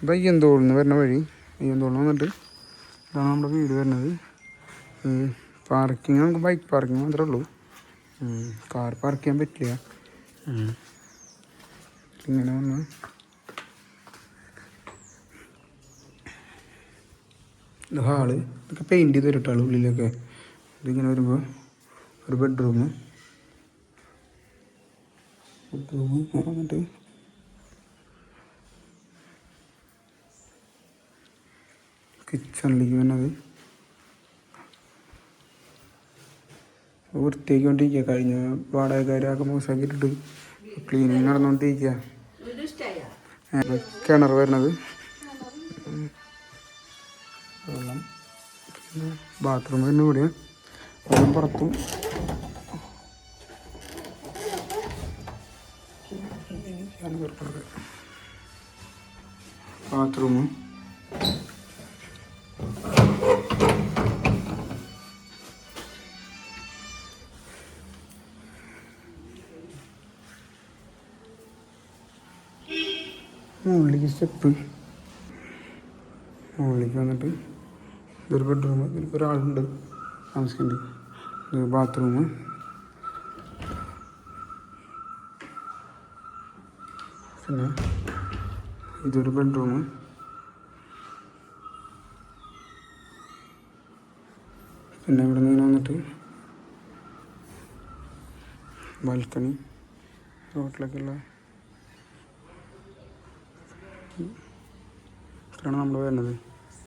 ഇത് അയ്യന്തോളിൽ നിന്ന് വരുന്ന വഴി. അയ്യന്തോളിൽ വന്നിട്ട് ഇതാണ് നമ്മുടെ വീട് വരുന്നത്. പാർക്കിങ് നമുക്ക് ബൈക്ക് പാർക്കിങ് മാത്രമേ ഉള്ളൂ, കാർ പാർക്ക് ചെയ്യാൻ പറ്റില്ല. ഇങ്ങനെ വന്ന് ഇത് ഹാള്, ഇതൊക്കെ പെയിൻറ്റ് ചെയ്ത് തരട്ടാൾ ഉള്ളിലൊക്കെ. ഇതിങ്ങനെ വരുമ്പോൾ ഒരു ബെഡ്റൂം വന്നിട്ട് കിച്ചണിലേക്ക് വന്നത് വൃത്തിയാക്കിക്കൊണ്ടിരിക്കുക. കഴിഞ്ഞ വാടകക്കാരൊക്കെ മോശമാക്കിയിട്ടിട്ട് ക്ലീനിങ് നടന്നുകൊണ്ടിരിക്കുക. കിണർ വരുന്നത് വെള്ളം, പിന്നെ ബാത്റൂം തന്നെ ഇവിടെ വെള്ളം പുറത്തും. ബാത്റൂം മുകളിലേക്ക് സ്റ്റെപ്പ്, മുകളിലേക്ക് വന്നിട്ട് ഇതൊരു ബെഡ്റൂം, ഇതിലിപ്പോൾ ഒരാളുണ്ട് താമസിക്കുന്നുണ്ട്. ഇത് ബാത്റൂം, പിന്നെ ഇതൊരു ബെഡ്റൂം, പിന്നെ ഇവിടെ നിന്ന് വന്നിട്ട് ബാൽക്കണി, റോട്ടിലൊക്കെയുള്ള ഇതാണ് നമ്മൾ വരുന്നത്.